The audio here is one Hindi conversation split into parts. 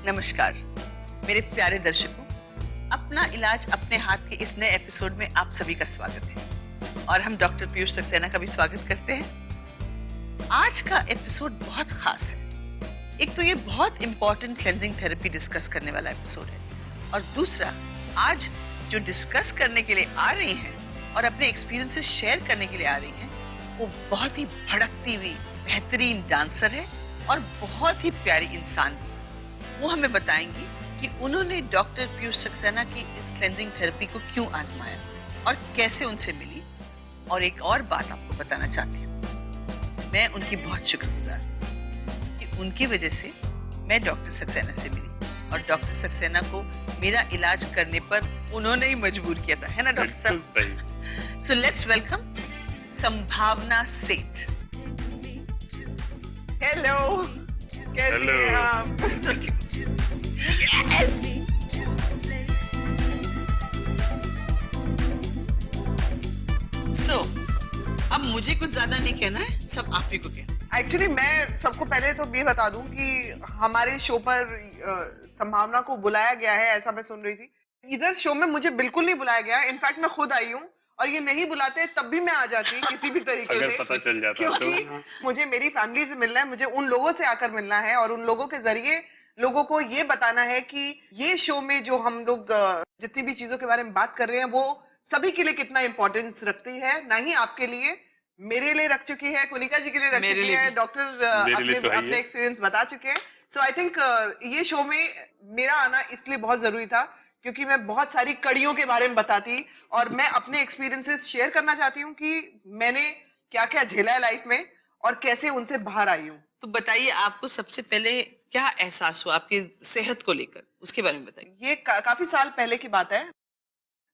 नमस्कार मेरे प्यारे दर्शकों, अपना इलाज अपने हाथ के इस नए एपिसोड में आप सभी का स्वागत है और हम डॉक्टर पीयूष सक्सेना का भी स्वागत करते हैं। आज का एपिसोड बहुत खास है। एक तो ये बहुत इंपॉर्टेंट क्लेंजिंग थेरेपी डिस्कस करने वाला एपिसोड है और दूसरा, आज जो डिस्कस करने के लिए आ रही हैं और अपने एक्सपीरियंसेस शेयर करने के लिए आ रही हैं, वो बहुत ही भड़कती हुई बेहतरीन डांसर है और बहुत ही प्यारी इंसान भी। वो हमें बताएंगी कि उन्होंने डॉक्टर पीयूष सक्सेना की इस क्लेंजिंग थेरेपी को क्यों आजमाया और कैसे उनसे मिली। और एक और बात आपको बताना चाहती हूँ, मैं उनकी बहुत शुक्रगुजार हूँ कि उनकी वजह से मैं डॉक्टर सक्सेना से मिली और डॉक्टर सक्सेना को मेरा इलाज करने पर उन्होंने ही मजबूर किया था, है ना डॉक्टर साहब? सो लेट्स वेलकम संभावना सेठ। हेलो, कैसे हैं आप? So, अब मुझे कुछ ज्यादा नहीं कहना है, सब आप ही को कहना है। एक्चुअली मैं सबको पहले तो ये बता दूं कि हमारे शो पर संभावना को बुलाया गया है, ऐसा मैं सुन रही थी। इधर शो में मुझे बिल्कुल नहीं बुलाया गया, इनफैक्ट मैं खुद आई हूँ और ये नहीं बुलाते तब भी मैं आ जाती किसी भी तरीके अगर से, पता चल जाता क्योंकि तो। मुझे मेरी फैमिली से मिलना है, मुझे उन लोगों से आकर मिलना है और उन लोगों के जरिए लोगों को ये बताना है कि ये शो में जो हम लोग जितनी भी चीजों के बारे में बात कर रहे हैं वो सभी के लिए कितना इंपॉर्टेंस रखती है। ना ही आपके लिए, मेरे लिए रख चुकी है, कुनिका जी के लिए रख चुकी है, डॉक्टर अपने एक्सपीरियंस बता चुके हैं। सो आई थिंक ये शो में मेरा आना इसलिए बहुत जरूरी था क्योंकि मैं बहुत सारी कड़ियों के बारे में बताती और मैं अपने एक्सपीरियंसेस शेयर करना चाहती हूँ कि मैंने क्या क्या झेला है लाइफ में और कैसे उनसे बाहर आई हूँ। तो बताइए, आपको सबसे पहले क्या एहसास हुआ आपकी सेहत को लेकर, उसके बारे में बताइए। ये काफी साल पहले की बात है।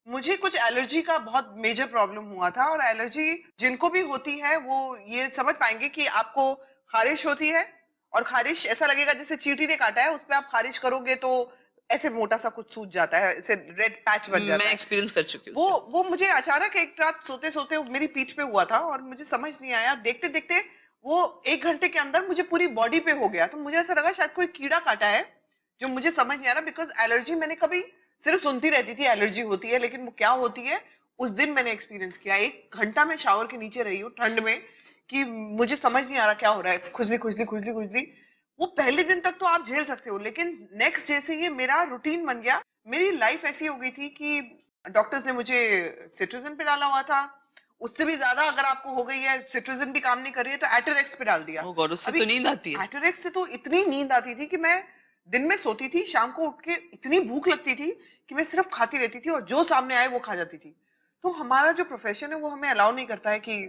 मुझे कुछ एलर्जी का बहुत मेजर प्रॉब्लम हुआ था और एलर्जी जिनको भी होती है वो ये समझ पाएंगे कि आपको खारिश होती है और खारिश ऐसा लगेगा जैसे चींटी ने काटा है, उस पर आप खारिश करोगे तो ऐसे मोटा सा कुछ सूज जाता है, ऐसे रेड पैच बन जाता है। मैं एक्सपीरियंस कर चुकी हूँ। वो मुझे अचानक एक रात सोते सोते मेरी पीठ पे हुआ था और मुझे समझ नहीं आया, देखते देखते वो 1 घंटे के अंदर मुझे पूरी बॉडी पे हो गया। तो मुझे ऐसा लगा शायद कोई कीड़ा काटा है, जो मुझे समझ नहीं आ रहा, बिकॉज एलर्जी मैंने कभी सिर्फ सुनती रहती थी एलर्जी होती है, लेकिन वो क्या होती है उस दिन मैंने एक्सपीरियंस किया। 1 घंटा मैं शावर के नीचे रही हूँ ठंड में कि मुझे समझ नहीं आ रहा क्या हो रहा है, खुजली खुजली खुजली खुजली। वो पहले दिन तक तो आप झेल सकते हो, लेकिन नेक्स्ट डे से ये मेरा रूटीन बन गया। मेरी लाइफ ऐसी हो गई थी कि डॉक्टर्स ने मुझे सिट्रोजिन पे डाला हुआ था, उससे भी ज्यादा अगर आपको हो गई है, सिट्रोजिन भी काम नहीं कर रही है, तो एटोरेक्स पे डाल दिया। उससे तो नींद आती है। एटोरेक्स से तो इतनी नींद आती थी कि मैं दिन में सोती थी, शाम को उठ के इतनी भूख लगती थी कि मैं सिर्फ खाती रहती थी और जो सामने आए वो खा जाती थी। तो हमारा जो प्रोफेशन है वो हमें अलाउ नहीं करता है कि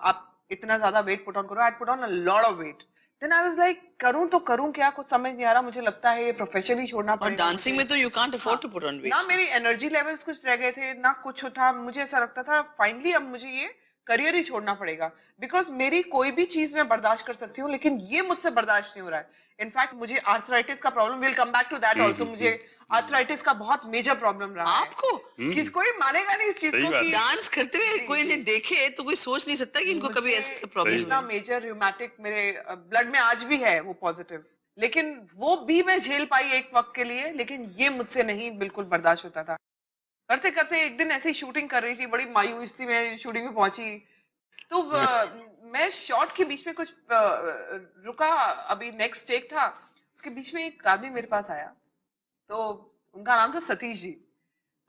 आप इतना ज्यादा वेट पुट ऑन करो। I put on a lot of weight. Then I was like, करूं तो करूं क्या, कुछ समझ नहीं आ रहा। मुझे लगता है ये प्रोफेशन ही छोड़ना पड़ेगा। और डांसिंग में तो you can't afford to put on weight. ना मेरी एनर्जी लेवल्स कुछ रह गए थे, ना कुछ था। मुझे ऐसा लगता था फाइनली अब मुझे ये करियर ही छोड़ना पड़ेगा, बिकॉज मेरी कोई भी चीज मैं बर्दाश्त कर सकती हूँ लेकिन ये मुझसे बर्दाश्त नहीं हो रहा है। इनफैक्ट मुझे आर्थराइटिस का problem, will come back to that also, मुझे आर्थराइटिस का बहुत मेजर प्रॉब्लम रहा है। आपको कोई मानेगा नहीं इस चीज को कि डांस करते हुए कोई इन्हें देखे तो कोई सोच नहीं सकता कि इनको कभी ऐसा प्रॉब्लम। इतना मेजर रूमेटिक मेरे ब्लड में आज भी है, वो पॉजिटिव, लेकिन वो भी मैं झेल पाई एक वक्त के लिए, लेकिन ये मुझसे नहीं बिल्कुल बर्दाश्त होता था। करते करते एक दिन ऐसे ही शूटिंग कर रही थी, बड़ी मायूस थी मैं, शूटिंग में पहुंची तो मैं शॉट के बीच में कुछ रुका, अभी नेक्स्ट टेक था, उसके बीच में एक आदमी मेरे पास आया, तो उनका नाम था सतीश जी।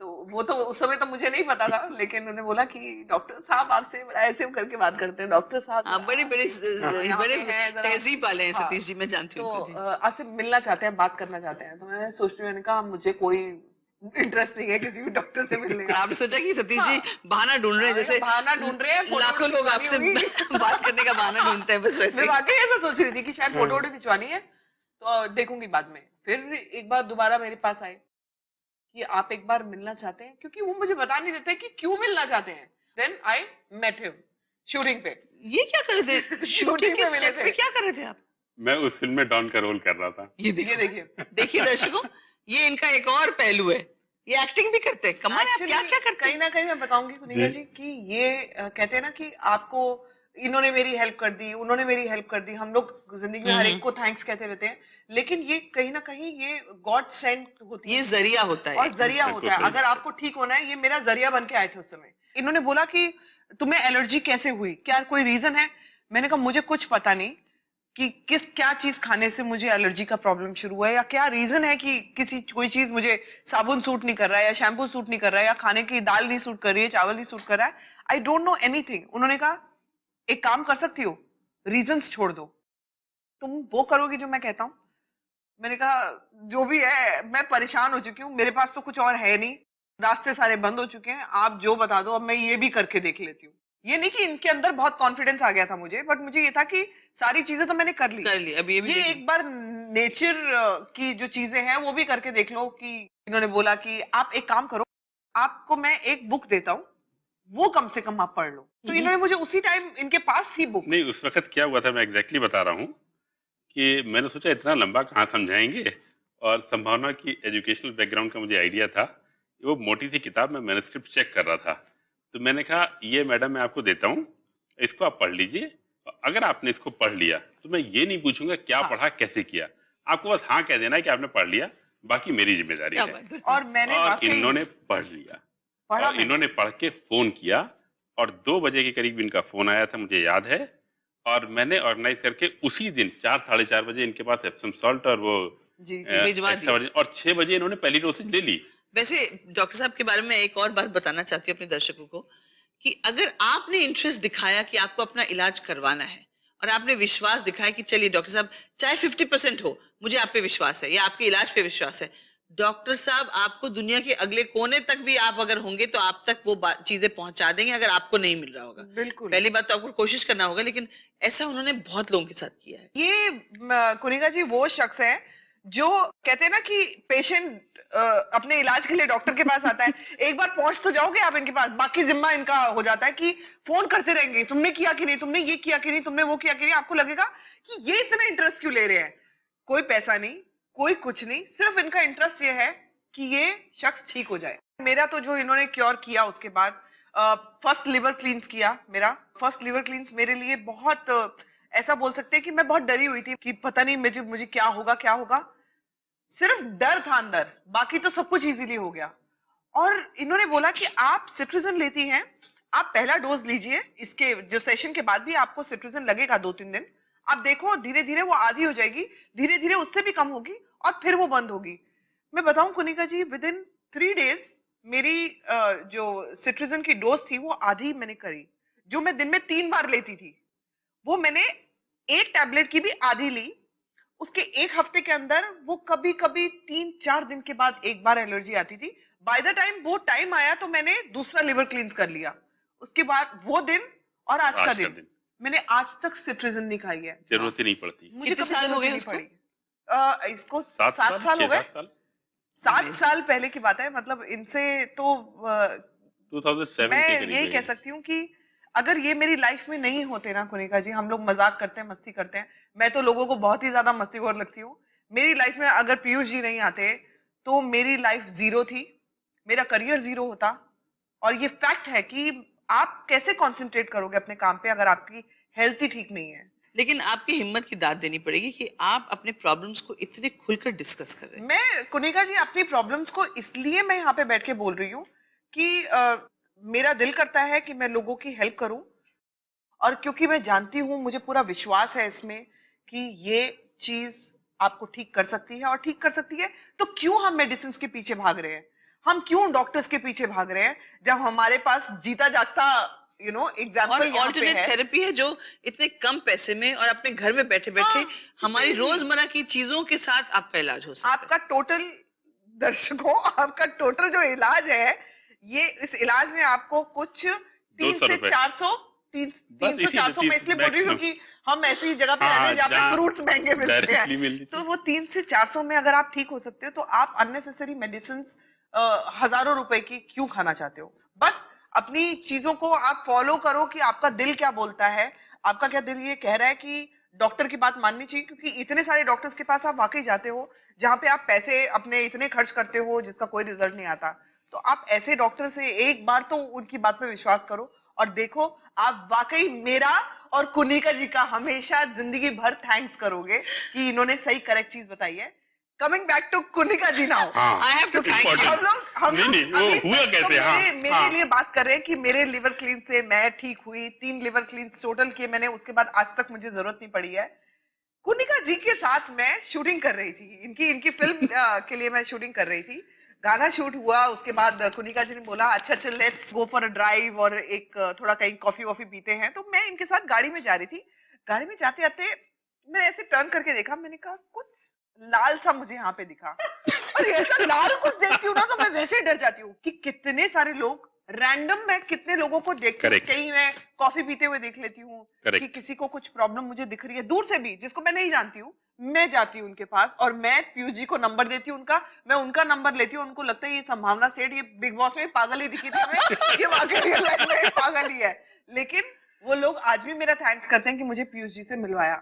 तो वो तो उस समय तो मुझे नहीं पता था, लेकिन उन्होंने बोला कि डॉक्टर साहब आपसे बड़ा ऐसे करके बात करते हैं, डॉक्टर साहब बड़े तहजीब वाले हैं सतीश जी, मैं जानती हूँ। तो आपसे मिलना चाहते हैं, बात करना चाहते हैं। तो मैं सोच रही हूँ, मैंने कहा मुझे कोई इंटरेस्ट नहीं है किसी भी डॉक्टर से मिलने का। आपने सोचा कि सतीश जी बहाना ढूंढ रहे हैं, जैसे बहाना ढूंढ रहे हैं, लाखों लोग आपसे बात करने का बहाना ढूंढते हैं, बस वैसे। मैं वाकई ऐसा सोच रही थी कि शायद फोटो खिंचवानी है तो देखूंगी बाद में। फिर एक बार दोबारा मेरे पास आए कि आप एक बार मिलना चाहते हैं, क्योंकि वो मुझे बता नहीं देते कि क्यों मिलना चाहते हैं। Then I met him shooting पे। ये क्या कर रहे थे? शूटिंग पे मिले थे? क्या कर रहे थे आप? मैं उस फिल्म में डॉन का रोल कर रहा था। ये देखिए दर्शकों, ये इनका एक और पहलू है, ये एक्टिंग भी करते हैं। कमाल है, क्या क्या करते हैं? कहीं ना कहीं मैं बताऊंगी कुनिका जी कि ये कहते हैं ना कि आपको इन्होंने मेरी हेल्प कर दी, उन्होंने मेरी हेल्प कर दी, हम लोग जिंदगी में हर एक को थैंक्स कहते रहते हैं, लेकिन ये कहीं ना कहीं ये गॉड सेंड होती है, ये जरिया होता है और जरिया बिल्कुल होता है। सही अगर आपको ठीक होना है, ये मेरा जरिया बन के आए थे उस समय। इन्होंने बोला कि तुम्हें एलर्जी कैसे हुई, क्या कोई रीजन है? मैंने कहा मुझे कुछ पता नहीं कि क्या चीज खाने से मुझे एलर्जी का प्रॉब्लम शुरू हुआ है, या क्या रीजन है कि कोई चीज मुझे साबुन सूट नहीं कर रहा है, या शैम्पू सूट नहीं कर रहा है, या खाने की दाल नहीं सूट कर रही है, चावल नहीं सूट कर रहा है। I don't know anything. उन्होंने कहा एक काम कर सकती हो, रीजंस छोड़ दो, तुम वो करोगी जो मैं कहता हूं। मैंने कहा जो भी है, मैं परेशान हो चुकी हूँ, मेरे पास तो कुछ और है नहीं, रास्ते सारे बंद हो चुके हैं, आप जो बता दो, अब मैं ये भी करके देख लेती हूँ। ये नहीं कि इनके अंदर बहुत कॉन्फिडेंस आ गया था मुझे, बट मुझे ये था कि सारी चीजें तो मैंने कर ली, अब ये भी ये एक बार नेचर की जो चीजें हैं वो भी करके देख लो। कि इन्होंने बोला कि आप एक काम करो, आपको मैं एक बुक देता हूँ, वो कम से कम आप पढ़ लो। तो इन्होंने मुझे उसी टाइम, इनके पास थी बुक। नहीं, उस वक्त क्या हुआ था मैं एग्जैक्टली बता रहा हूँ कि मैंने सोचा इतना लंबा कहाँ समझाएंगे, और संभावना की एजुकेशनल बैकग्राउंड का मुझे आइडिया था। वो मोटी सी किताब, मैं मैन्युस्क्रिप्ट चेक कर रहा था, तो मैंने कहा ये मैडम मैं आपको देता हूँ, इसको आप पढ़ लीजिए, अगर आपने इसको पढ़ लिया तो मैं ये नहीं पूछूंगा क्या पढ़ा कैसे किया, आपको बस हाँ कह देना है कि आपने पढ़ लिया, बाकी मेरी जिम्मेदारी है। और मैंने और इन्होंने पढ़ लिया, और इन्होंने पढ़ के फोन किया, और 2 बजे के करीब इनका फोन आया था, मुझे याद है, और मैंने ऑर्गेनाइज करके उसी दिन 4 साढ़े 4 बजे इनके पास एप्सम सॉल्ट और वो भिजवा दिया, और 6 बजे इन्होंने पहली डोसेज ले ली। वैसे डॉक्टर साहब के बारे में एक और बात बताना चाहती हूँ अपने दर्शकों को, कि अगर आपने इंटरेस्ट दिखाया कि आपको अपना इलाज करवाना है, और आपने विश्वास दिखाया कि चलिए डॉक्टर साहब चाहे 50% हो, मुझे आप पे विश्वास है या आपके इलाज पे विश्वास है, डॉक्टर साहब आपको दुनिया के अगले कोने तक भी आप अगर होंगे तो आप तक वो चीजें पहुंचा देंगे अगर आपको नहीं मिल रहा होगा। बिल्कुल, पहली बात तो आपको कोशिश करना होगा, लेकिन ऐसा उन्होंने बहुत लोगों के साथ किया है। ये कुनिका जी वो शख्स है जो कहते हैं ना कि पेशेंट अपने इलाज के लिए डॉक्टर के पास आता है, एक बार पहुंच तो जाओगे आप इनके पास, बाकी जिम्मा इनका हो जाता है कि फोन करते रहेंगे, तुमने किया कि नहीं, तुमने ये किया कि नहीं, तुमने वो किया कि नहीं। आपको लगेगा कि ये इतना इंटरेस्ट क्यों ले रहे हैं। कोई पैसा नहीं, कोई कुछ नहीं, सिर्फ इनका इंटरेस्ट ये है कि ये शख्स ठीक हो जाए। मेरा तो जो इन्होंने क्योर किया, उसके बाद फर्स्ट लिवर क्लींस किया। मेरा फर्स्ट लिवर क्लींस मेरे लिए बहुत ऐसा बोल सकते हैं कि मैं बहुत डरी हुई थी कि पता नहीं मुझे क्या होगा। सिर्फ डर था अंदर, बाकी तो सब कुछ इजीली हो गया। और इन्होंने बोला कि आप सिट्रिजन लेती हैं, आप पहला डोज लीजिए, इसके जो सेशन के बाद भी आपको सिट्रिजन लगेगा 2-3 दिन, आप देखो धीरे धीरे वो आधी हो जाएगी, धीरे धीरे उससे भी कम होगी, और फिर वो बंद होगी। मैं बताऊं कुनिका जी, विद इन 3 डेज मेरी जो सिट्रिजन की डोज थी वो आधी मैंने करी। जो मैं दिन में 3 बार लेती थी, वो मैंने एक टैबलेट की भी आधी ली। उसके एक हफ्ते के अंदर वो कभी कभी 3-4 दिन के बाद एक बार एलर्जी आती थी। बाय द टाइम वो टाइम आया तो मैंने दूसरा लिवर क्लींस कर लिया। उसके बाद वो दिन और आज का दिन मैंने आज तक सिट्रिजन नहीं खाई है, जरूरत ही नहीं पड़ती। मुझे कभी साल हो गए नहीं उसको? पड़ी। इसको 7 साल हो गए। 7 साल पहले की बात है, मतलब इनसे तो 2007 मैं के करीब यही है कह ये। सकती हूँ कि अगर ये मेरी लाइफ में नहीं होते ना कुनिका जी, हम लोग मजाक करते हैं, मस्ती करते हैं, मैं तो लोगों को बहुत ही ज्यादा मस्तीखोर लगती हूँ। मेरी लाइफ में अगर पीयूष जी नहीं आते तो मेरी लाइफ जीरो थी, मेरा करियर जीरो होता। और ये फैक्ट है कि आप कैसे कंसंट्रेट करोगे अपने काम पे अगर आपकी हेल्थ ही ठीक नहीं है। लेकिन आपकी हिम्मत की दाद देनी पड़ेगी कि आप अपने प्रॉब्लम्स को इतने खुलकर डिस्कस कर रहे हैं। मैं कुनिका जी अपनी प्रॉब्लम्स को इसलिए मैं यहाँ पे बैठ के बोल रही हूँ कि मेरा दिल करता है कि मैं लोगों की हेल्प करूं, और क्योंकि मैं जानती हूं, मुझे पूरा विश्वास है इसमें कि ये चीज आपको ठीक कर सकती है, और ठीक कर सकती है तो क्यों हम मेडिसिन के पीछे भाग रहे हैं, हम क्यों डॉक्टर्स के पीछे भाग रहे हैं, जब हमारे पास जीता जागता एग्जाम्पल यहाँ पे है। थेरेपी है जो इतने कम पैसे में और अपने घर में बैठे बैठे हमारी रोजमर्रा की चीजों के साथ आपका इलाज हो सकता है। आपका टोटल, दर्शकों, आपका टोटल जो इलाज है, ये इस इलाज में आपको कुछ 300 से 400 300-400 मैं इसलिए बोल रही हूँ क्योंकि हम ऐसी जगह पे रहते हैं जहाँ पे फ्रूट्स महंगे मिलते हैं, तो वो 300 से 400 में अगर आप ठीक हो सकते हो तो आप अननेसेसरी मेडिसिन हजारों रुपए की क्यों खाना चाहते हो। बस अपनी चीजों को आप फॉलो करो कि आपका दिल क्या बोलता है, आपका क्या दिल ये कह रहा है कि डॉक्टर की बात माननी चाहिए, क्योंकि इतने सारे डॉक्टर्स के पास आप वाकई जाते हो जहाँ पे आप पैसे अपने इतने खर्च करते हो जिसका कोई रिजल्ट नहीं आता। तो आप ऐसे डॉक्टर से एक बार तो उनकी बात पे विश्वास करो और देखो आप वाकई मेरा और कुनिका जी का हमेशा जिंदगी भर थैंक्स करोगे कि इन्होंने सही करेक्ट चीज बताई है। Coming back to Kunika ji now, I have to thank you. हम नहीं, लोग वो अभी हुआ तो कैसे? हाँ, मेरे हाँ। लिए बात कर रहे हैं कि मेरे लिवर क्लीन से मैं ठीक हुई, 3 लिवर क्लीन टोटल किए मैंने, उसके बाद आज तक मुझे जरूरत नहीं पड़ी है। कुनिका जी के साथ मैं शूटिंग कर रही थी, इनकी फिल्म के लिए मैं शूटिंग कर रही थी। गाना शूट हुआ, उसके बाद कुनिका जी ने बोला अच्छा चल let's go for a drive और एक थोड़ा कहीं कॉफी वॉफी पीते हैं। तो मैं इनके साथ गाड़ी में जा रही थी। गाड़ी में जाते जाते मैंने ऐसे टर्न करके देखा, मैंने कहा कुछ लाल सा मुझे यहाँ पे दिखा। और ऐसा लाल कुछ देखती हूँ ना तो मैं वैसे डर जाती हूँ कि कितने सारे लोग रैंडम, मैं कितने लोगों को देखती हूँ, कहीं मैं कॉफी पीते हुए देख लेती हूँ कि किसी को कुछ प्रॉब्लम मुझे दिख रही है दूर से भी, जिसको मैं नहीं जानती हूँ, मैं जाती हूँ उनके पास और मैं पीयूष जी को नंबर देती हूँ उनका, मैं उनका नंबर लेती हूँ। उनको लगता है ये संभावना सेठ, ये बिग बॉस में पागल ही दिखी थी हमें, ये वाकई रियल लाइफ में पागल ही है। लेकिन वो लोग आज भी मेरा थैंक्स करते हैं कि मुझे पीयूष जी से मिलवाया।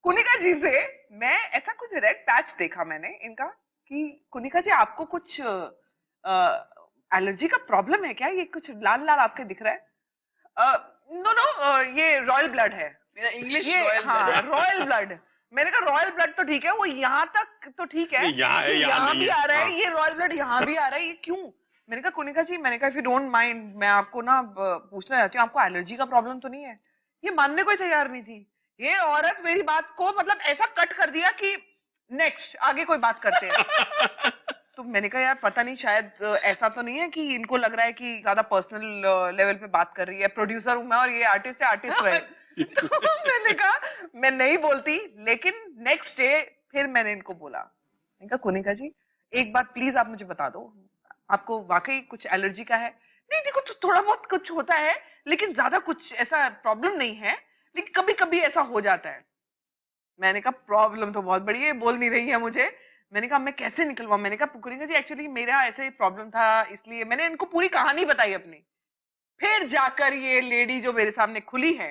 कुनिका जी से मैं ऐसा कुछ रेड पैच देखा मैंने इनका कि कुनिका जी आपको कुछ एलर्जी का प्रॉब्लम है क्या, ये कुछ लाल लाल आपके दिख रहा है? नो ये रॉयल ब्लड है मेरा इंग्लिश ये, रॉयल हाँ रॉयल ब्लड। मैंने कहा रॉयल ब्लड तो ठीक है, वो यहाँ तक तो ठीक है, यहाँ भी आ रहा है, ये रॉयल ब्लड यहाँ भी आ रहा है, ये क्यों? मैंने कहा कुनिका जी, मैंने कहा इफ यू डोंट माइंड मैं आपको ना पूछना चाहती हूँ, आपको एलर्जी का प्रॉब्लम तो नहीं है? ये मानने को ही तैयार नहीं थी। ये औरत मेरी बात को मतलब ऐसा कट कर दिया कि नेक्स्ट आगे कोई बात करते हैं। तो मैंने कहा यार पता नहीं, शायद ऐसा तो नहीं है कि इनको लग रहा है कि ज्यादा पर्सनल लेवल पे बात कर रही है, प्रोड्यूसर हूं मैं और ये आर्टिस्ट है, आर्टिस्ट रहे। तो मैंने कहा मैं नहीं बोलती, लेकिन नेक्स्ट डे फिर मैंने इनको बोला, मैंने कहा कुनिका जी एक बार प्लीज आप मुझे बता दो, आपको वाकई कुछ एलर्जी का है? नहीं देखो तो थोड़ा बहुत कुछ होता है, लेकिन ज्यादा कुछ ऐसा प्रॉब्लम नहीं है, लेकिन कभी कभी ऐसा हो जाता है। मैंने कहा प्रॉब्लम तो बहुत बड़ी है, बोल नहीं रही है मुझे। मैंने कहा मैं कैसे निकलवाऊं? मैंने कहा कुनिका जी एक्चुअली मेरा ऐसे प्रॉब्लम था, इसलिए मैंने इनको पूरी कहानी बताई अपनी। फिर जाकर ये लेडी जो मेरे सामने खुली है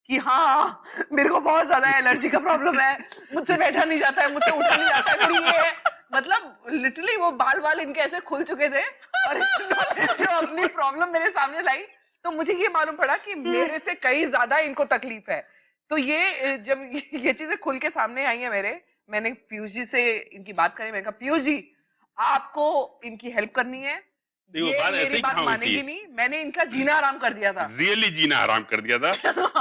कि हाँ मेरे को बहुत ज्यादा एलर्जी का प्रॉब्लम है, मुझसे बैठा नहीं जाता है, मुझसे उठा नहीं जाता है, फिर ये है मतलब लिटरली वो बाल इनके ऐसे खुल चुके थे और इन्होंने जो अपनी प्रॉब्लम मेरे सामने लाई, तो मुझे ये मालूम पड़ा कि मेरे से कहीं ज्यादा इनको तकलीफ है। तो ये जब ये चीजें खुल के सामने आई है मेरे, मैंने पीयूष जी से इनकी बात करी। मैंने कहा पीयूष जी आपको इनकी हेल्प करनी है, ये मेरी बात मानेगी नहीं, मैंने इनका जीना आराम कर दिया था, रियली जीना आराम कर दिया था।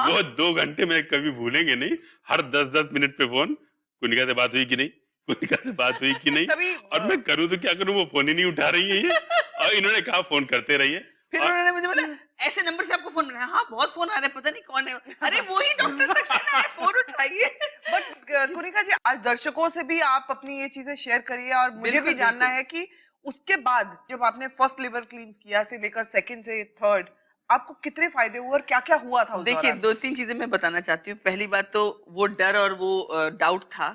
वो 2 घंटे में कभी भूलेंगे नहीं। हर 10-10 मिनट पे फोन, कुनिका से बात हुई कि नहीं, कुनिका से बात हुई कि नहीं, और मैं करूँ तो क्या करूँ, वो फोन ही नहीं उठा रही है ये। और इन्होंने कहा फोन करते रहिए। फिर उन्होंने मुझे बोला ऐसे नंबर से आपको फोन बनाया? हाँ बहुत फोन आ रहे हैं, पता नहीं कौन है। अरे वही डॉक्टर सक्सेना है, फोन उठाइए। बट कुनिका जी आज दर्शकों से भी आप अपनी ये चीजें शेयर करिए, और मुझे भी जानना है कि उसके बाद जब आपने फर्स्ट लिवर क्लीन किया से लेकर सेकंड से थर्ड, आपको कितने फायदे हुए और क्या क्या हुआ था? देखिए 2-3 चीजें मैं बताना चाहती हूँ। पहली बात तो वो डर और वो डाउट था।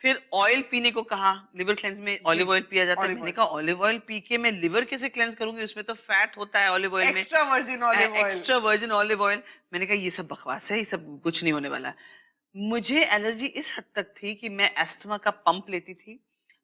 फिर ऑयल पीने को कहा, लिवर क्लेंस में ऑलिव ऑयल पिया जाता है। मैंने कहा ऑलिव ऑयल पी के मैं लिवर कैसे क्लेंस करूंगी, उसमें तो फैट होता है ऑलिव ऑयल में, extra virgin olive oil. Extra virgin olive oil. मैंने कहा ये सब बकवास है, ये सब कुछ नहीं होने वाला। मुझे एलर्जी इस हद तक थी कि मैं एस्थमा का पंप लेती थी,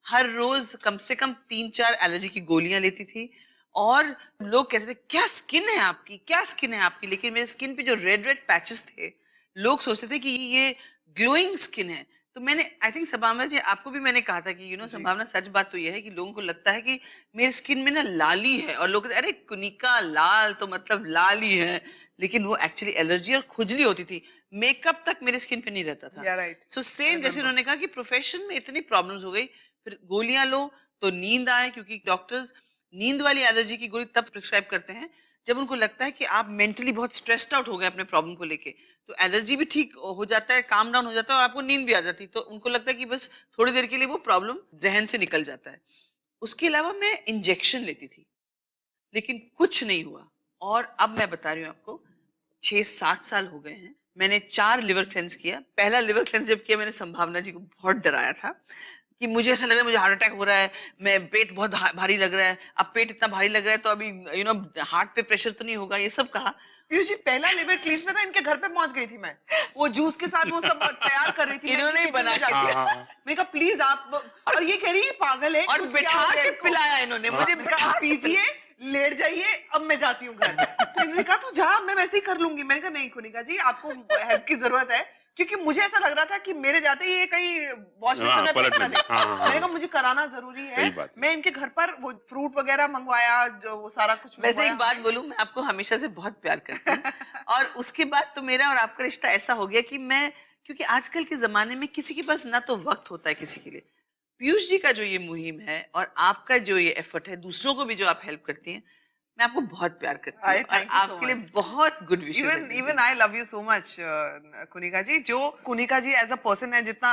हर रोज कम से कम 3-4 एलर्जी की गोलियां लेती थी। और लोग कहते थे क्या स्किन है आपकी, क्या स्किन है आपकी, लेकिन मेरे स्किन पे जो रेड पैचेस थे, लोग सोचते थे कि ये ग्लोइंग स्किन है। तो मैंने आई थिंक संभावना जी आपको भी मैंने कहा था कि संभावना सच बात तो ये है कि लोगों को लगता है कि मेरी स्किन में ना लाली है, और लोग अरे कुनिका लाल तो मतलब लाल ही है, लेकिन वो एक्चुअली एलर्जी और खुजली होती थी। मेकअप तक मेरे स्किन पे नहीं रहता था। सो सेम जैसे उन्होंने कहा कि प्रोफेशन में इतनी प्रॉब्लम्स हो गई, फिर गोलियां लो तो नींद आए, क्योंकि डॉक्टर्स नींद वाली एलर्जी की गोली तब प्रिस्क्राइब करते हैं जब उनको लगता है कि आप मेंटली बहुत स्ट्रेस्ड आउट हो गए अपने प्रॉब्लम को लेके। तो एलर्जी भी ठीक हो जाता है, काम डाउन हो जाता है और आपको नींद भी आ जाती है, तो उनको लगता है कि बस थोड़ी देर के लिए वो प्रॉब्लम जहन से निकल जाता है। उसके अलावा मैं इंजेक्शन लेती थी, लेकिन कुछ नहीं हुआ। और अब मैं बता रही हूँ आपको, 6-7 साल हो गए हैं, मैंने 4 लिवर क्लेंस किया। पहला लिवर क्लेंस जब किया, मैंने संभावना जी को बहुत डराया था कि मुझे ऐसा लग रहा है मुझे हार्ट अटैक हो रहा है, मैं पेट बहुत भारी लग रहा है। अब पेट इतना भारी लग रहा है तो अभी हार्ट पे प्रेशर तो नहीं होगा, ये सब कहा। पीयूष जी पहला लिवर क्लींस में था, इनके घर पे पहुंच गई थी मैं, वो जूस के साथ वो सब तैयार कर रही थी, इन्होंने ही बना के मैंने कहा प्लीज आप, और ये कह रही है पागल है, और बिठा के पिलाया इन्होंने मुझे, बिठा पीजिए लेट जाइए, अब मैं जाती हूँ घर। तो इन्होंने कहा तू जा, मैं वैसे ही कर लूंगी। मैंने कहा नहीं कुनिका जी, आपको हेल्प की जरूरत है, क्योंकि मुझे ऐसा लग रहा था कि मेरे जाते ही ये कहीं वॉश बेसिन में फेंक ना दे। मैंने कहा मुझे कराना जरूरी है। मैं इनके घर पर वो फ्रूट वगैरह मंगवाया, जो वो सारा कुछ। वैसे एक बात बोलूं, मैं आपको हमेशा से बहुत प्यार करती हूँ और उसके बाद तो मेरा और आपका रिश्ता ऐसा हो गया कि मैं, क्योंकि आजकल के जमाने में किसी के पास ना तो वक्त होता है किसी के लिए। पीयूष जी का जो ये मुहिम है और आपका जो ये एफर्ट है, दूसरों को भी जो आप हेल्प करती हैं, मैं आपको बहुत प्यार करती हूँ और आपके लिए बहुत good wishes. Even I love you so much Kunika ji. जो Kunika ji as a person है, जितना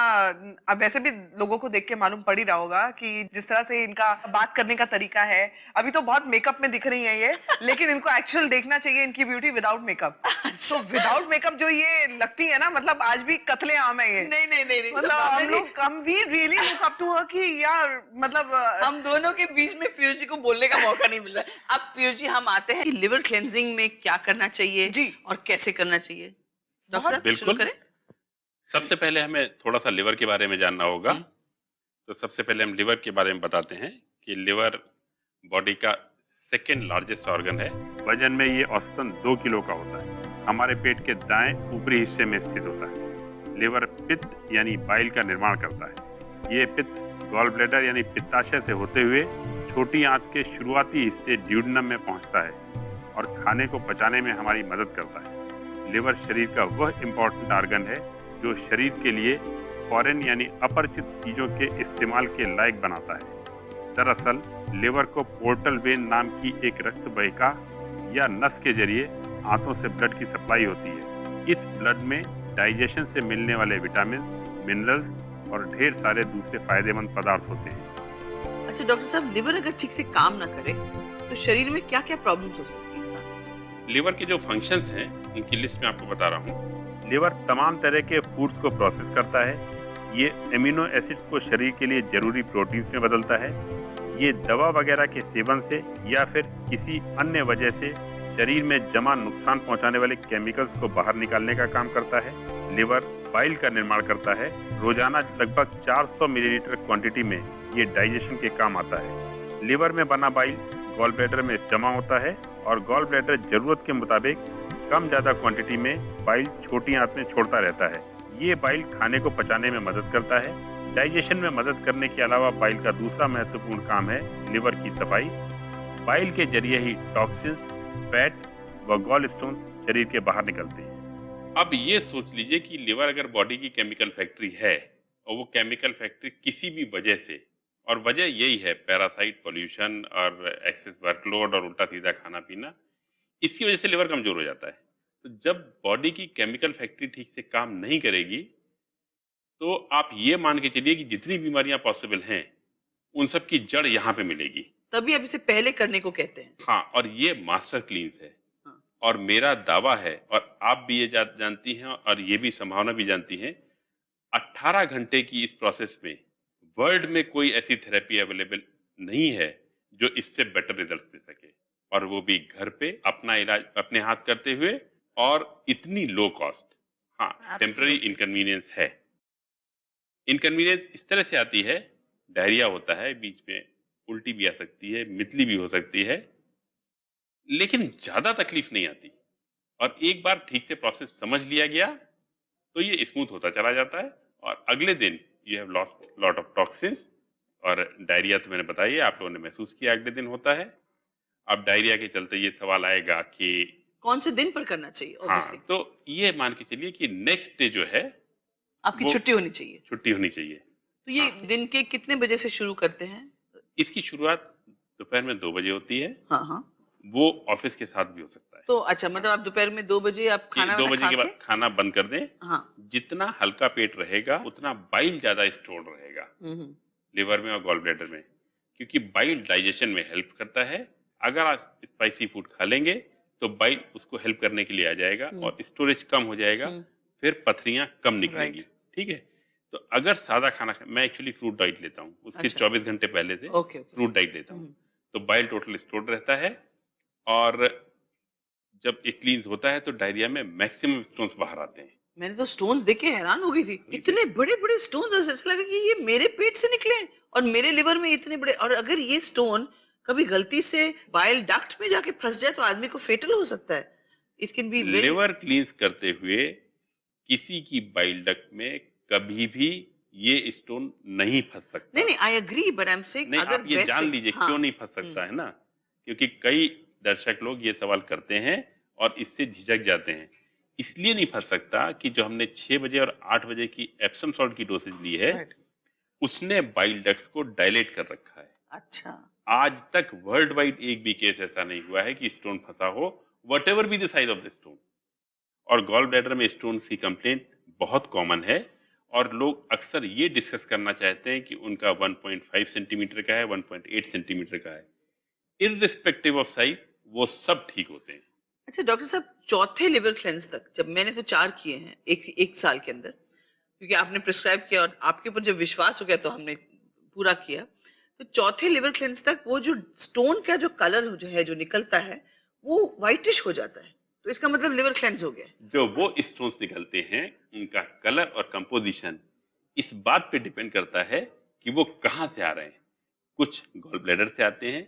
अब वैसे भी लोगों को देख के मालूम पड़ ही रहा होगा कि जिस तरह से इनका बात करने का तरीका है, अभी तो बहुत मेकअप में दिख रही है ये, लेकिन इनको एक्चुअल देखना चाहिए इनकी ब्यूटी विदाउट मेकअप। तो विदाउट मेकअप जो ये लगती है ना, मतलब आज भी कतले आम है ये। नहीं नहीं नहीं, मतलब हम we really look up to her कि यार, मतलब हम दोनों के बीच में पीयूष जी को बोलने का मौका नहीं मिल रहा है। अब पीयूष जी हम आते हैं लिवर क्लेंजिंग में क्या करना चाहिए जी और कैसे करना चाहिए। डॉक्टर साहब शुरू बिल्कुल। करें। सबसे पहले हमें थोड़ा सा लिवर के बारे में जानना होगा। तो सबसे पहले हम लिवर के बारे में बताते हैं कि लिवर बॉडी का सेकेंड लार्जेस्ट ऑर्गन है। वजन में ये औसतन 2 किलो का होता है। हमारे पेट के दाएं ऊपरी हिस्से में स्थित होता है। लिवर पित्त यानी बाइल का निर्माण करता है। ये पित्त गॉल ब्लैडर यानी पित्ताशय से होते हुए छोटी आंत के शुरुआती हिस्से ड्यूडेनम में पहुंचता है और खाने को पचाने में हमारी मदद करता है। लिवर शरीर का वह इम्पोर्टेंट ऑर्गन है जो शरीर के लिए फॉरेन यानी अपरिचित चीजों के इस्तेमाल के लायक बनाता है। दरअसल लिवर को पोर्टल वेन नाम की एक रक्त वाहिका या नस के जरिए आंतों से ब्लड की सप्लाई होती है। इस ब्लड में डाइजेशन से मिलने वाले विटामिन, मिनरल्स और ढेर सारे दूसरे फायदेमंद पदार्थ होते हैं। अच्छा डॉक्टर साहब, लिवर अगर ठीक से काम ना करे तो शरीर में क्या क्या प्रॉब्लम्स हो सकती है? लिवर के जो फंक्शंस हैं उनकी लिस्ट में आपको बता रहा हूँ। लिवर तमाम तरह के फूड्स को प्रोसेस करता है। ये एमिनो एसिड्स को शरीर के लिए जरूरी प्रोटीन्स में बदलता है। ये दवा वगैरह के सेवन से या फिर किसी अन्य वजह से शरीर में जमा नुकसान पहुंचाने वाले केमिकल्स को बाहर निकालने का काम करता है। लिवर बाइल का निर्माण करता है। रोजाना लगभग 400 मिलीलीटर क्वांटिटी में ये डाइजेशन के काम आता है। लिवर में बना बाइल गॉल ब्लैडर में जमा होता है और गॉल ब्लैडर जरूरत के मुताबिक कम ज्यादा क्वांटिटी में बाइल छोटी आंत में छोड़ता रहता है। ये बाइल खाने को पचाने में मदद करता है। डाइजेशन में मदद करने के अलावा बाइल का दूसरा महत्वपूर्ण काम है लिवर की सफाई। बाइल के जरिए ही टॉक्सिन्स, फैट व गॉल स्टोन्स शरीर के बाहर निकलते हैं। अब ये सोच लीजिए कि लिवर अगर बॉडी की केमिकल फैक्ट्री है और वो केमिकल फैक्ट्री किसी भी वजह से, और वजह यही है पैरासाइट, पोल्यूशन और एक्सेस वर्कलोड और उल्टा सीधा खाना पीना, इसकी वजह से लिवर कमजोर हो जाता है। तो जब बॉडी की केमिकल फैक्ट्री ठीक से काम नहीं करेगी तो आप ये मान के चलिए कि जितनी बीमारियां पॉसिबल हैं उन सब की जड़ यहाँ पे मिलेगी। तभी अब इसे पहले करने को कहते हैं। हाँ, और ये मास्टर क्लींस है। हाँ। और मेरा दावा है, और आप भी ये जानती हैं और ये भी संभावना भी जानती हैं, 18 घंटे की इस प्रोसेस में वर्ल्ड में कोई ऐसी थेरेपी अवेलेबल नहीं है जो इससे बेटर रिजल्ट दे सके, और वो भी घर पे अपना इलाज अपने हाथ करते हुए और इतनी लो कॉस्ट। हाँ, टेम्पररी इनकन्वीनियंस है। इनकन्वीनियंस इस तरह से आती है, डायरिया होता है, बीच में उल्टी भी आ सकती है, मितली भी हो सकती है, लेकिन ज्यादा तकलीफ नहीं आती। और एक बार ठीक से प्रोसेस समझ लिया गया तो ये स्मूथ होता चला जाता है और अगले दिन you have lost lot of toxins. और डायरिया तो मैंने बताया, आप लोगों ने महसूस किया, अगले दिन होता है। अब डायरिया के चलते ये सवाल आएगा कि कौन से दिन पर करना चाहिए? हाँ, तो ये मान के चलिए कि नेक्स्ट डे जो है आपकी छुट्टी होनी चाहिए। छुट्टी होनी चाहिए। तो ये दिन के कितने बजे से शुरू करते हैं? इसकी शुरुआत दोपहर में 2 बजे होती है। हाँ हाँ, वो ऑफिस के साथ भी हो सकता है। तो अच्छा, मतलब आप दोपहर में 2 बजे आप खाना 2 बजे के बाद खाना बंद कर दें। हाँ, जितना हल्का पेट रहेगा उतना बाइल ज्यादा स्टोर रहेगा लिवर में और गॉल ब्लैडर में, क्योंकि बाइल डाइजेशन में हेल्प करता है। अगर आप स्पाइसी फूड खा लेंगे तो बाइल उसको हेल्प करने के लिए आ जाएगा और स्टोरेज कम हो जाएगा, फिर पथरियां कम निकलेंगी। ठीक है, तो अगर सादा खाना, मैं एक्चुअली फ्रूट डाइट लेता हूँ, उसके 24 घंटे पहले से फ्रूट डाइट लेता हूँ, तो बाइल टोटल स्टोर्ड रहता है। और जब ये क्लींस होता है तो डायरिया में मैक्सिमम स्टोन्स बाहर आते हैं। मैंने तो स्टोन्स देख के हैरान हो गई थी, इतने बड़े बड़े स्टोन्स, ऐसा लगा कि ये मेरे पेट से निकले और मेरे लिवर में इतने बड़े। और अगर ये स्टोन कभी गलती से बाइल डक्ट में जाके फंस जाए तो आदमी को फेटल हो सकता है. It can be very. Liver क्लींस करते हुए किसी की बाइल डक्ट में कभी भी ये स्टोन नहीं फंस सकता. नहीं नहीं, I agree, but I am saying नहीं, अगर आप ये जान लीजिए क्यों नहीं फंस सकता है ना, क्योंकि कई दर्शक लोग ये सवाल करते हैं और इससे झिझक जाते हैं. इसलिए नहीं फंस सकता कि जो हमने 6 बजे और 8 बजे की एप्सम सॉल्ट की डोसेज ली है, उसने बाइल डक्ट्स को डायलेट कर रखा है. अच्छा. आज तक वर्ल्ड वाइड एक भी केस ऐसा नहीं हुआ है कि स्टोन फंसा हो, what ever be the size of the stone. और गॉल ब्लैडर में स्टोन की कंप्लेंट बहुत कॉमन है और लोग अक्सर ये डिस्कस करना चाहते हैं कि उनका 1.5 सेंटीमीटर का है, 1.8 सेंटीमीटर का है. इररिस्पेक्टिव ऑफ साइज वो सब ठीक होते हैं. अच्छा डॉक्टर साहब, चौथे लिवर क्लेंस तक, जब मैंने तो 4 किए हैं एक साल के अंदर, क्योंकि आपने प्रिस्क्राइब किया और आपके ऊपर जब विश्वास हो गया तो हमने पूरा किया. तो चौथे लिवर क्लेंस तक वो जो स्टोन का जो कलर जो है जो निकलता है वो व्हाइटिश हो जाता है, तो इसका मतलब लिवर क्लेंस हो गया. जो वो स्टोन्स निकलते हैं उनका कलर और कंपोजिशन इस बात पे डिपेंड करता है कि वो कहाँ से आ रहे हैं. कुछ गॉल ब्लैडर से आते हैं,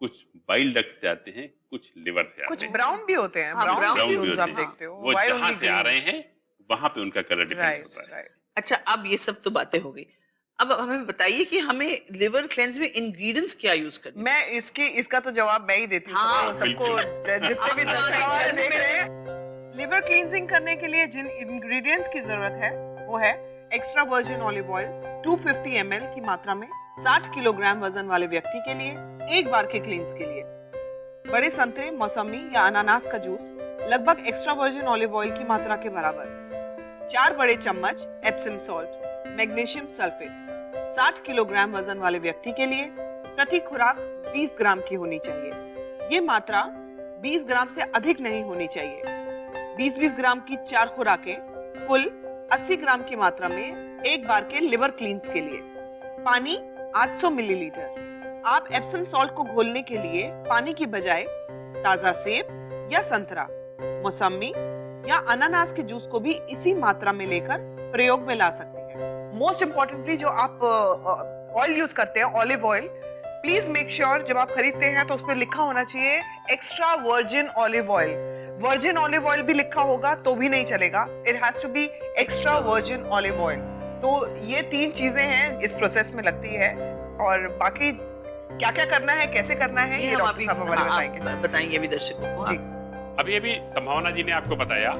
कुछ बाइल डक्ट से आते हैं, कुछ लिवर से आते कुछ हैं. ब्राउन भी होते हैं. हाँ, ब्राउन brown भी स्टोन्स होते आप हैं. देखते हो. वो Why जहाँ only से आ green? रहे हैं वहां पे उनका कलर डिपेंड राइट होता है. राइट. अच्छा, अब ये सब तो बातें हो गई. अब हमें बताइए कि हमें लिवर क्लेंस में इंग्रेडिएंट्स क्या यूज करने हैं? मैं इसका तो जवाब मैं ही देती हूँ. हाँ, सबको जितने भी दर्शक देख रहे हैं, लिवर क्लींजिंग करने के लिए जिन इंग्रेडिएंट्स की जरूरत है वो है extra virgin olive oil 250 ml की मात्रा में 60 किलोग्राम वजन वाले व्यक्ति के लिए एक बार के क्लींस के लिए. बड़े संतरे, मौसमी या अनानास का जूस लगभग एक्स्ट्रा वर्जिन ऑलिव ऑयल की मात्रा के बराबर. 4 बड़े चम्मच Epsom salt, magnesium sulphate 60 kilogram वजन वाले व्यक्ति के लिए प्रति खुराक 20 ग्राम की होनी चाहिए. ये मात्रा 20 ग्राम से अधिक नहीं होनी चाहिए. 20-20 ग्राम की 4 खुराकें कुल 80 ग्राम की मात्रा में एक बार के लिवर क्लींस के लिए. पानी 800 मिलीलीटर. आप एप्सम सॉल्ट को घोलने के लिए पानी की बजाय ताजा सेब या संतरा, मौसमी या अनानास के जूस को भी इसी मात्रा में लेकर प्रयोग में ला सकते हैं. मोस्ट इंपॉर्टेंटली जो आप ऑयल यूज करते हैं, olive oil, please make sure जब आप खरीदते हैं तो उस पर लिखा होना चाहिए extra virgin olive oil. Virgin olive oil भी लिखा होगा तो भी नहीं चलेगा. It has to be extra virgin olive oil. तो ये 3 चीजें हैं इस प्रोसेस में लगती है. और बाकी क्या क्या करना है, कैसे करना है, ये डॉक्टर साहब हमारे बताएंगे. बताएंगे अभी दर्शकों को. जी. अभी संभावना जी ने आपको बताया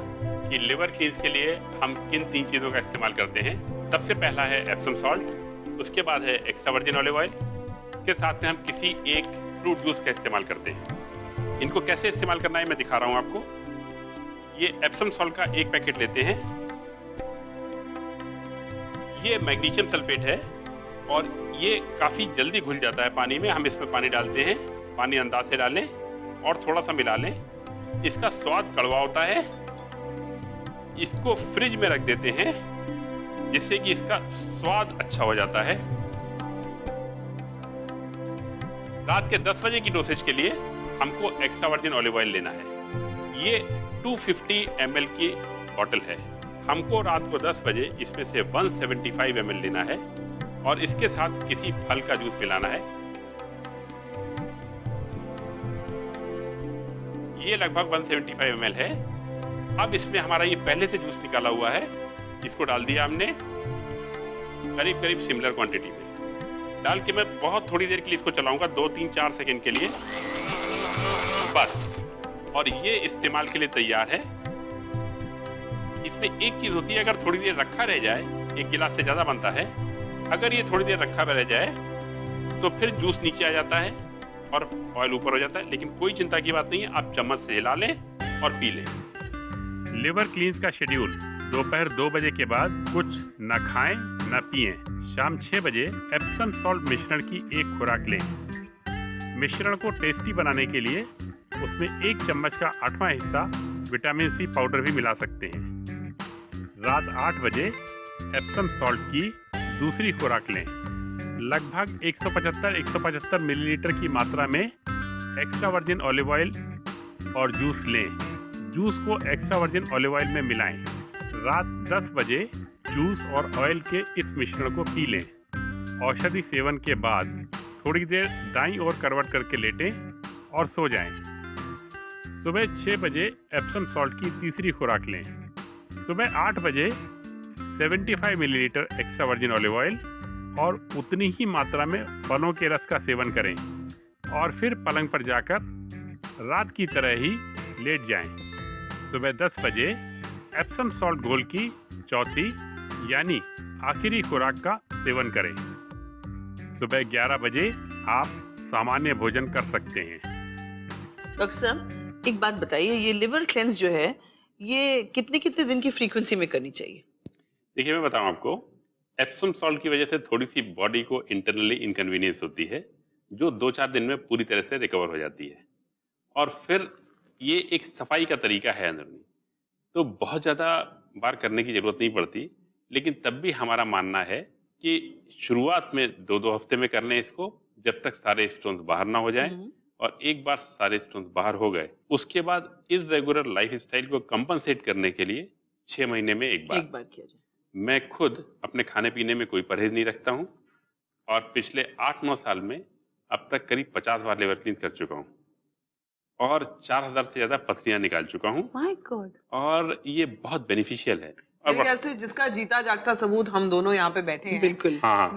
कि लिवर क्लींस के लिए हम किन 3 चीजों का इस्तेमाल करते हैं. सबसे पहला है एप्सम सॉल्ट, उसके बाद है एक्स्ट्रा वर्जिन ऑलिव ऑयल, इसके साथ में हम किसी एक फ्रूट जूस का इस्तेमाल करते हैं. इनको कैसे इस्तेमाल करना है मैं दिखा रहा हूं आपको. ये एप्सम सॉल्ट का एक पैकेट लेते हैं. ये मैग्नीशियम सल्फेट है और ये काफी जल्दी घुल जाता है पानी में. हम इसमें पानी डालते हैं, पानी अंदाज से डालें और थोड़ा सा मिला लें. इसका स्वाद कड़वा होता है. इसको फ्रिज में रख देते हैं जिससे कि इसका स्वाद अच्छा हो जाता है. रात के 10 बजे की डोसेज के लिए हमको एक्स्ट्रा वर्जिन ऑलिव ऑयल लेना है. ये 250 ml की बॉटल है. हमको रात को 10 बजे इसमें से 175 ml लेना है और इसके साथ किसी फल का जूस मिलाना है. ये लगभग 175 ml है. अब इसमें हमारा ये पहले से जूस निकाला हुआ है, इसको डाल दिया हमने करीब करीब सिमिलर क्वांटिटी में. डाल के मैं बहुत थोड़ी देर के लिए इसको चलाऊंगा, 2-3-4 सेकंड के लिए बस. और ये इस्तेमाल के लिए तैयार है. इसमें एक चीज होती है, अगर थोड़ी देर रखा रह जाए, 1 गिलास से ज्यादा बनता है, अगर ये थोड़ी देर रखा रह जाए तो फिर जूस नीचे आ जाता है और ऑयल ऊपर हो जाता है. लेकिन कोई चिंता की बात नहीं है, आप चम्मच से हिला लें और पी लें. लिवर क्लींस का शेड्यूल: दोपहर 2 बजे के बाद कुछ न खाएं न पिएं. शाम 6 बजे एप्सम सॉल्ट मिश्रण की एक खुराक लें. मिश्रण को टेस्टी बनाने के लिए उसमें 1 चम्मच का 8वां हिस्सा विटामिन सी पाउडर भी मिला सकते हैं. रात 8 बजे एप्सम सॉल्ट की दूसरी खुराक लें. लगभग 175 मिलीलीटर की मात्रा में एक्स्ट्रा वर्जिन ऑलिव ऑयल और जूस लें. जूस को एक्स्ट्रा वर्जिन ऑलिव ऑयल में मिलाएं. रात 10 बजे जूस और ऑयल के इस मिश्रण को पी लें. औषधि सेवन के बाद थोड़ी देर दाईं ओर करवट करके लेटें और सो जाएं। सुबह 6 बजे एप्सम सॉल्ट की तीसरी खुराक लें। सुबह 8 बजे 75 millilitre extra virgin olive oil और उतनी ही मात्रा में फलों के रस का सेवन करें और फिर पलंग पर जाकर रात की तरह ही लेट जाएं। सुबह 10 बजे एप्सम सॉल्ट घोल की चौथी यानी आखिरी खुराक का सेवन करें। सुबह 11 बजे आप सामान्य भोजन कर सकते हैं। डॉक्टर साहब, एक बात बताइए, ये लिवर क्लेंस जो है ये कितने कितने दिन की फ्रीक्वेंसी में करनी चाहिए? देखिए, मैं बताऊं आपको, एप्सम सॉल्ट की वजह से थोड़ी सी बॉडी को इंटरनली इनकन्वीनियंस होती है, जो 2-4 दिन में पूरी तरह से रिकवर हो जाती है। और फिर ये एक सफाई का तरीका है अंदरूनी, तो बहुत ज़्यादा बार करने की ज़रूरत नहीं पड़ती। लेकिन तब भी हमारा मानना है कि शुरुआत में 2-2 हफ्ते में कर लें इसको, जब तक सारे स्टोन्स बाहर ना हो जाएं। और एक बार सारे स्टोन्स बाहर हो गए, उसके बाद इर्रेगुलर लाइफस्टाइल को कंपनसेट करने के लिए 6 महीने में एक बार किया जाए। मैं खुद अपने खाने पीने में कोई परहेज नहीं रखता हूं और पिछले 8-9 साल में अब तक करीब 50 बार लिवर क्लीन कर चुका हूं और 4000 से ज्यादा पथरियां निकाल चुका हूं। My God. और ये बहुत बेनिफिशियल है। मेरे ख्याल से जिसका जीता जागता सबूत हम दोनों यहाँ पे बैठे हैं। बिल्कुल। हाँ।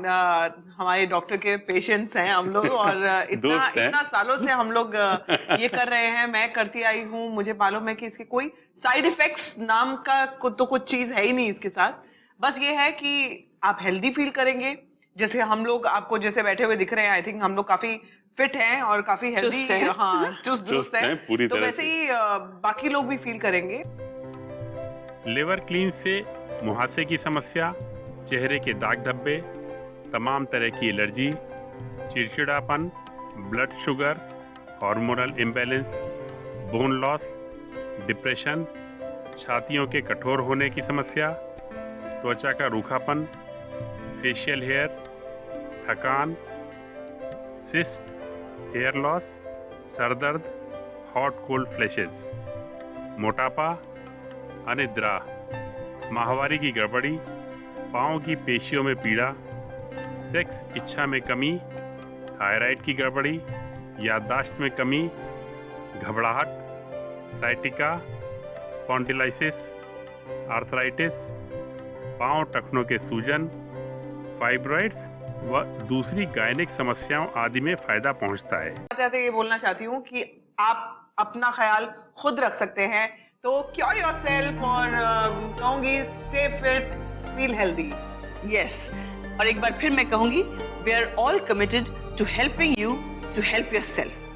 हमारे डॉक्टर के पेशेंट्स हैं हम लोग और इतना सालों से हम लोग ये कर रहे हैं। मैं करती आई हूँ, मुझे मालूम है कि इसके कोई साइड इफेक्ट्स नाम का तो कुछ चीज है ही नहीं इसके साथ। बस ये है कि आप हेल्दी फील करेंगे। जैसे हम लोग आपको जैसे बैठे हुए दिख रहे हैं, आई थिंक हम लोग काफी फिट हैं और काफी हेल्दी, हाँ, चुस्त हैं पूरी तो तरह वैसे ही बाकी लोग भी फील करेंगे। लिवर क्लीन से मुहासे की समस्या, चेहरे के दाग धब्बे, तमाम तरह की एलर्जी, चिड़चिड़ापन, blood sugar, hormonal imbalance, bone loss, depression, छातियों के कठोर होने की समस्या, त्वचा का रूखापन, फेशियल हेयर, थकान, सिस्ट, हेयर लॉस, सरदर्द, हॉट कोल्ड फ्लैशेस, मोटापा, अनिद्रा, माहवारी की गड़बड़ी, पांव की पेशियों में पीड़ा, सेक्स इच्छा में कमी, थायराइड की गड़बड़ी, याददाश्त में कमी, घबराहट, साइटिका, स्पॉन्डिलाइसिस, आर्थराइटिस, पांव टखनों के सूजन, फाइब्रॉइड्स व दूसरी गायनिक समस्याओं आदि में फायदा पहुंचता है। आते ये बोलना चाहती हूँ कि आप अपना ख्याल खुद रख सकते हैं, तो क्योर योरसेल्फ और कहूंगी stay fit, feel healthy. Yes, और एक बार फिर मैं कहूंगी, we are all committed to helping you to help yourself.